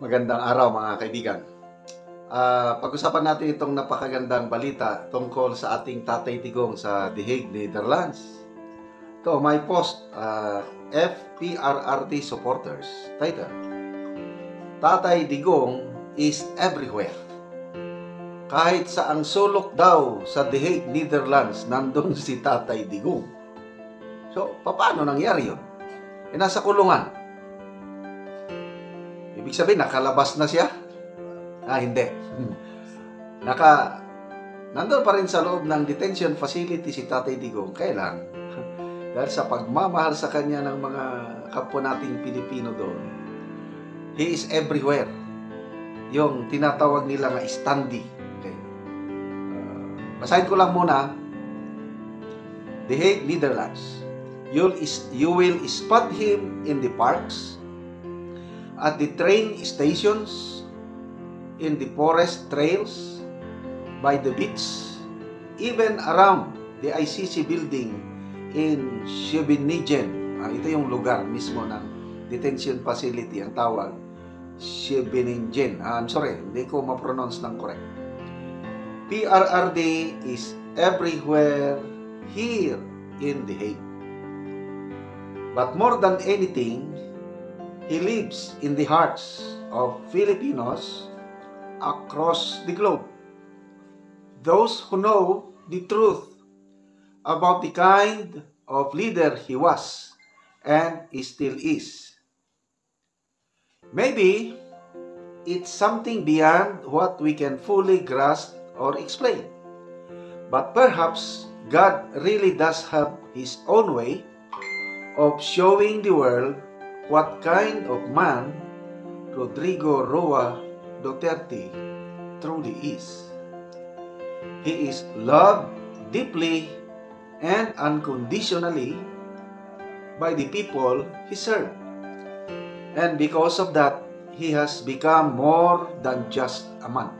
Magandang araw mga kaibigan. Pag-usapan natin itong napakagandang balita tungkol sa ating Tatay Digong sa The Hague, Netherlands. Ito, may post, FPRRD supporters, title, Tatay Digong is everywhere. Kahit sa ang sulok daw sa The Hague, Netherlands, nandun si Tatay Digong. So, paano nangyari yun? Nasa kulungan. Ibig sabihin, nakalabas na siya? Hindi. Nandun pa rin sa loob ng detention facility si Tatay Digong. Kailan? Dahil sa pagmamahal sa kanya ng mga kapwa nating Pilipino doon, he is everywhere. Yung tinatawag nila nga standee. Okay. Basahin ko lang muna. The Hague, Netherlands. You will spot him in the parks, at the train stations, in the forest trails, by the beach, even around the ICC building in Scheveningen. Ito yung lugar mismo ng detention facility, ang tawag, Scheveningen. I'm sorry, hindi ko ma-pronounce ng correct. PRRD is everywhere here in The Hague. But more than anything, he lives in the hearts of Filipinos across the globe. Those who know the truth about the kind of leader he was and still is. Maybe it's something beyond what we can fully grasp or explain. But perhaps God really does have His own way of showing the world what kind of man Rodrigo Roa Duterte truly is. He is loved deeply and unconditionally by the people he served. And because of that, he has become more than just a man.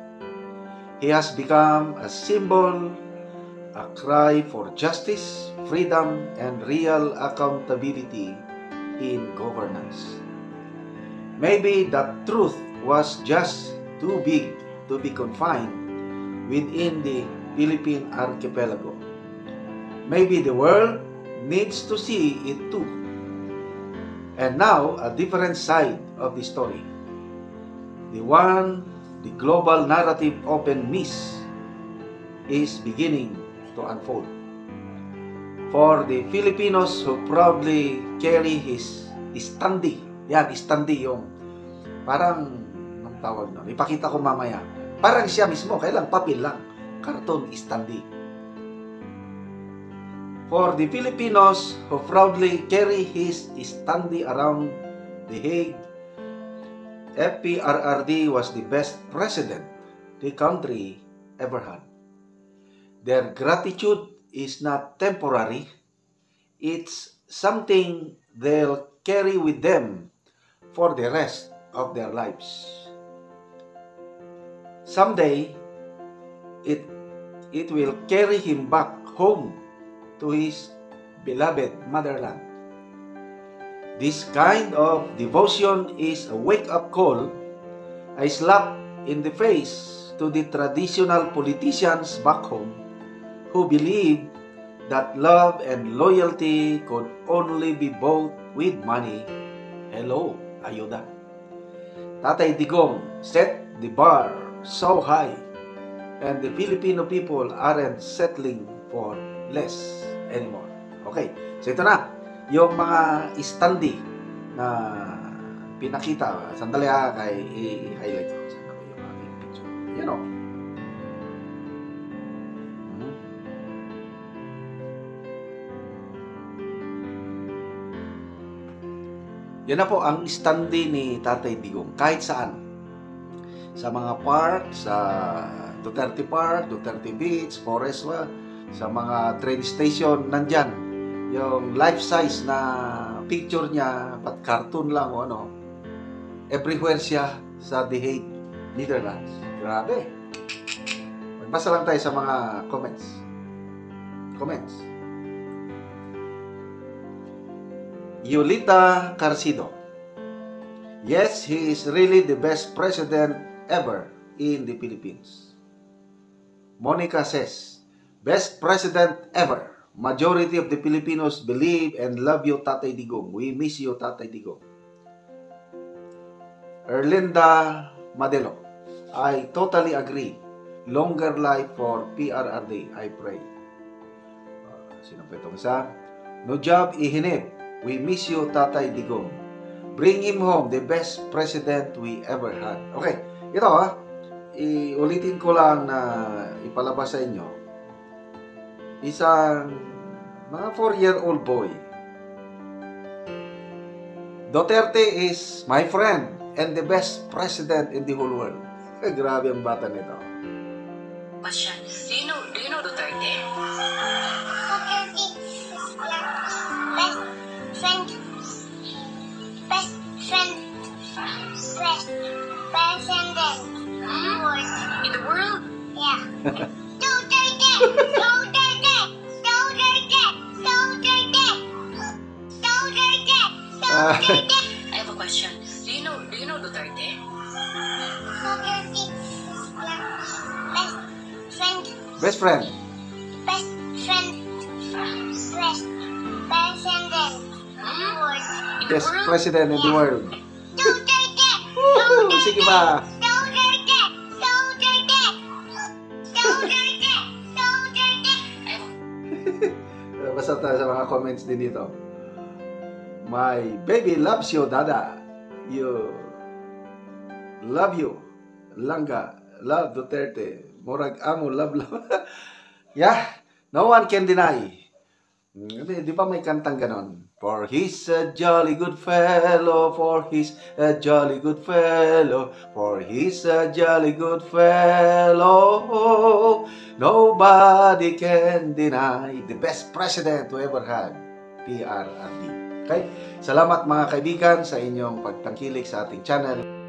He has become a symbol, a cry for justice, freedom, and real accountability in governance. Maybe that truth was just too big to be confined within the Philippine archipelago. Maybe the world needs to see it too. And now, a different side of the story. The global narrative open miss is beginning to unfold. For the Filipinos who proudly carry his standee. Yan, standee yung parang, anong tawag nun? Ipakita ko mamaya. Parang siya mismo, kailang papel lang. Karton standee. For the Filipinos who proudly carry his standee around The Hague, FPRRD was the best president the country ever had. Their gratitude is not temporary. It's something they'll carry with them for the rest of their lives. Someday, it will carry him back home to his beloved motherland. This kind of devotion is a wake-up call, a slap in the face to the traditional politicians back home who believe that love and loyalty could only be bought with money. Hello, ayuda. Tatay Digong set the bar so high, and the Filipino people aren't settling for less anymore. Okay, so ito na, yung mga standee na pinakita. Sandali kay i-highlight ko. Sandali ko yung aking picture. Yan o. Yan na po ang standee ni Tatay Digong. Kahit saan. Sa mga park, sa Duterte Park, Duterte Beach, Forest, sa mga train station, nandyan. Yung life-size na picture niya, pat cartoon lang o ano. Everywhere siya sa The Hague, Netherlands. Grabe. Magbasa lang tayo sa mga comments. Yulita Carcido. Yes, he is really the best president ever in the Philippines. Monica says, best president ever. Majority of the Filipinos believe and love you, Tatay Digong. We miss you, Tatay Digong. Erlinda Madelo, I totally agree. Longer life for PRRD, I pray. Sino pa itong isa? Nujab Ihinib, we miss you, Tatay Digong. Bring him home, the best president we ever had. Okay, ito iulitin ko lang na ipalabas sa inyo. Isang mga 4-year-old boy. Duterte is my friend and the best president in the whole world. Grabe ang bata nito. Question. Do you know Duterte? Duterte is best president in the world. In the world? Yeah. Duterte! Duterte! Duterte! Duterte! Duterte! Duterte! I have a question. Do you know Duterte? Duterte is Best friend. best president in the world. In the Best world? president in the world. Duterte! Woo! Sige ba? Duterte! Duterte! Duterte! Duterte! Basta tayo sa mga comments din dito. My baby loves you, Dada. You love you. Langga. Love Duterte. Murag amo, love. Yeah, no one can deny. Di ba may kantang ganon? For he's a jolly good fellow, for he's a jolly good fellow, for he's a jolly good fellow. Nobody can deny the best president we ever had, PRRD. Okay? Salamat mga kaibigan sa inyong pagtangkilik sa ating channel.